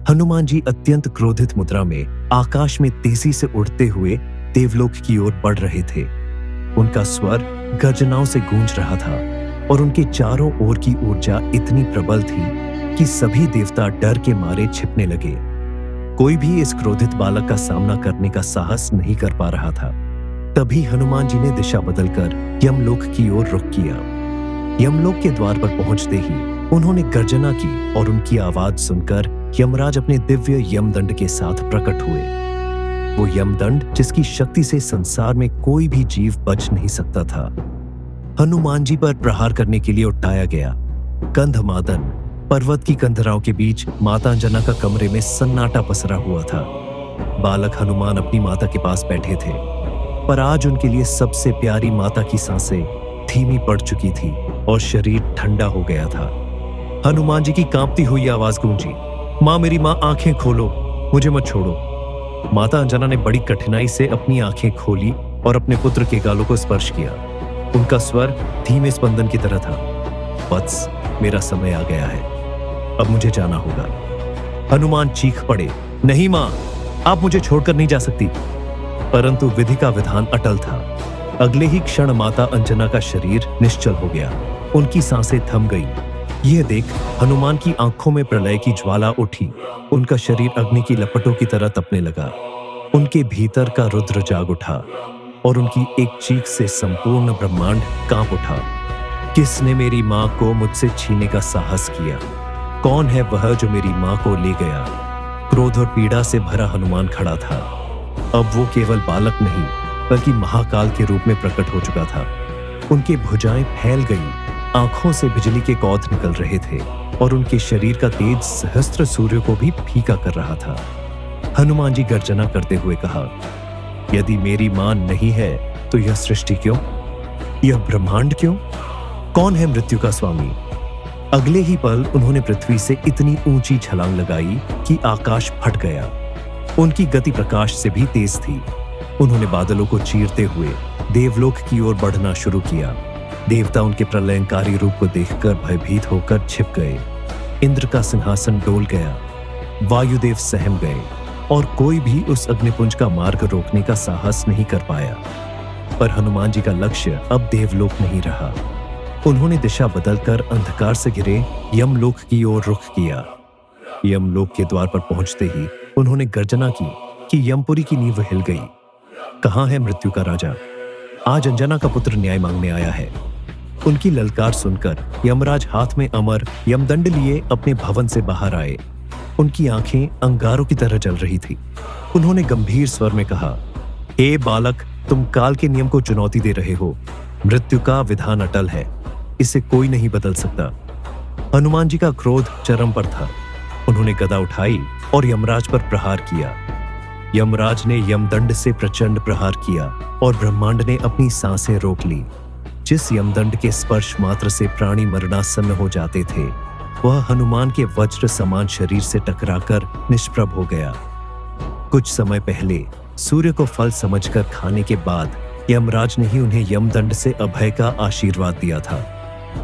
हनुमान जी अत्यंत क्रोधित मुद्रा में आकाश में तेजी से उड़ते हुए देवलोक की ओर बढ़ रहे थे। उनका स्वर गर्जनाओं से गूंज रहा था और उनके चारों ओर की ऊर्जा इतनी प्रबल थी कि सभी देवता डर के मारे छिपने लगे। कोई भी इस क्रोधित बालक का सामना करने का साहस नहीं कर पा रहा था। तभी हनुमान जी ने दिशा बदलकर यमलोक की ओर रुख किया। यमलोक के द्वार पर पहुंचते ही उन्होंने गर्जना की और उनकी आवाज सुनकर यमराज अपने दिव्य यमदंड के साथ प्रकट हुए। वो यमदंड जिसकी शक्ति से संसार में कोई भी जीव बच नहीं सकता था, हनुमान जी पर प्रहार करने के लिए उठाया गया। कंधमादन पर्वत की कंधराओं के बीच माता अंजना का कमरे में सन्नाटा पसरा हुआ था। बालक हनुमान अपनी माता के पास बैठे थे, पर आज उनके लिए सबसे प्यारी माता की सांसें धीमी पड़ चुकी थी और शरीर ठंडा हो गया था। हनुमान जी की कांपती हुई आवाज गूंजी, माँ मेरी माँ, आंखें खोलो, मुझे मत छोड़ो। माता अंजना ने बड़ी कठिनाई से अपनी आंखें खोली और अपने पुत्र के गालों को स्पर्श किया। उनका स्वर धीमे स्पंदन की तरह था, वत्स, मेरा समय आ गया है, अब मुझे जाना होगा। हनुमान चीख पड़े, नहीं माँ, आप मुझे छोड़कर नहीं जा सकती। परंतु विधि का विधान अटल था। अगले ही क्षण माता अंजना का शरीर निश्चल हो गया, उनकी सांसें थम गई। यह देख हनुमान की आंखों में प्रलय की ज्वाला उठी। उनका शरीर अग्नि की लपटों की तरह तपने लगा। उनके भीतर का रुद्र जाग उठा और उनकी एक चीख से संपूर्ण ब्रह्मांड कांप उठा। किसने मेरी मां को मुझसे छीनने का साहस किया? कौन है वह जो मेरी मां को ले गया? क्रोध और पीड़ा से भरा हनुमान खड़ा था। अब वो केवल बालक नहीं बल्कि महाकाल के रूप में प्रकट हो चुका था। उनकी भुजाएं फैल गई, आंखों से बिजली के कौथ निकल रहे थे और उनके शरीर का तेज सहस्त्र सूर्य को भी फीका कर रहा था। हनुमान जी गर्जना करते हुए कहा, यदि मेरी मां नहीं है तो यह सृष्टि क्यों, यह ब्रह्मांड क्यों? कौन है मृत्यु का स्वामी? अगले ही पल उन्होंने पृथ्वी से इतनी ऊंची छलांग लगाई कि आकाश फट गया। उनकी गति प्रकाश से भी तेज थी। उन्होंने बादलों को चीरते हुए देवलोक की ओर बढ़ना शुरू किया। देवता उनके प्रलयंकारी रूप को देखकर भयभीत होकर छिप गए। इंद्र का सिंहासन डोल गया, वायुदेव सहम गए और कोई भी उस अग्निपुंज का मार्ग रोकने का साहस नहीं कर पाया। पर हनुमान जी का लक्ष्य अब देवलोक नहीं रहा। उन्होंने दिशा बदलकर अंधकार से घिरे यमलोक की ओर रुख किया। यमलोक के द्वार पर पहुंचते ही उन्होंने गर्जना की कि यमपुरी की नींव हिल गई। कहां है मृत्यु का राजा? आज अंजना का पुत्र न्याय मांगने आया है। उनकी ललकार सुनकर यमराज हाथ में अमर यमदंड लिए अपने भवन से बाहर आए। उनकी आंखें अंगारों की तरह जल रही थी। उन्होंने गंभीर स्वर में कहा, हे बालक, तुम काल के नियम को चुनौती दे रहे हो। मृत्यु का विधान अटल है, इसे कोई नहीं बदल सकता। हनुमान जी का क्रोध चरम पर था। उन्होंने गदा उठाई और यमराज पर प्रहार किया। यमराज ने यमदंड से प्रचंड प्रहार किया और ब्रह्मांड ने अपनी सांसें रोक ली। जिस यमदंड के स्पर्श मात्र से प्राणी मरणासन्न हो जाते थे, वह हनुमान के वज्र समान शरीर से टकराकर निष्प्रभ हो गया। कुछ समय पहले सूर्य को फल समझकर खाने के बाद यमराज ने ही उन्हें यमदंड से अभय का आशीर्वाद दिया था,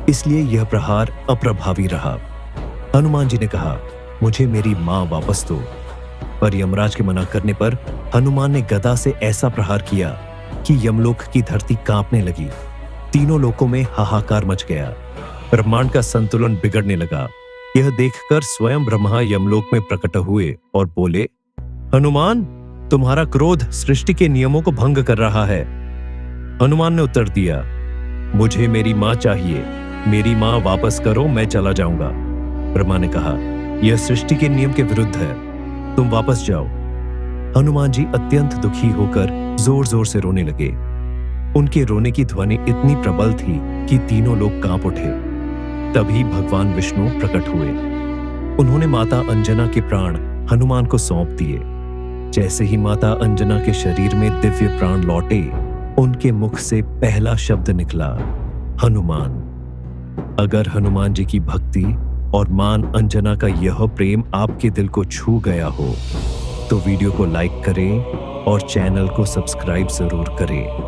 इसलिए यह प्रहार अप्रभावी रहा। हनुमान जी ने कहा, मुझे मेरी मां वापस दो। पर यमराज के मना करने पर हनुमान ने गदा से ऐसा प्रहार किया कि यमलोक की धरती कांपने लगी। तीनों लोकों में हाहाकार मच गया। ब्रह्मांड का संतुलन बिगड़ने लगा। यह देखकर स्वयं ब्रह्मा यमलोक में प्रकट हुए और बोले, हनुमान, तुम्हारा क्रोध सृष्टि के नियमों को भंग कर रहा है। हनुमान ने उत्तर दिया, मुझे मेरी मां चाहिए। मेरी मां वापस करो, मैं चला जाऊंगा। ब्रह्मा ने कहा, यह सृष्टि के नियम के विरुद्ध है, तुम वापस जाओ। हनुमान जी अत्यंत दुखी होकर जोर जोर से रोने लगे। उनके रोने की ध्वनि इतनी प्रबल थी कि तीनों लोग कांप उठे। तभी भगवान विष्णु प्रकट हुए। उन्होंने माता अंजना के प्राण हनुमान को सौंप दिए। जैसे ही माता अंजना के शरीर में दिव्य प्राण लौटे, उनके मुख से पहला शब्द निकला, हनुमान। अगर हनुमान जी की भक्ति और मां अंजना का यह प्रेम आपके दिल को छू गया हो तो वीडियो को लाइक करें और चैनल को सब्सक्राइब जरूर करें।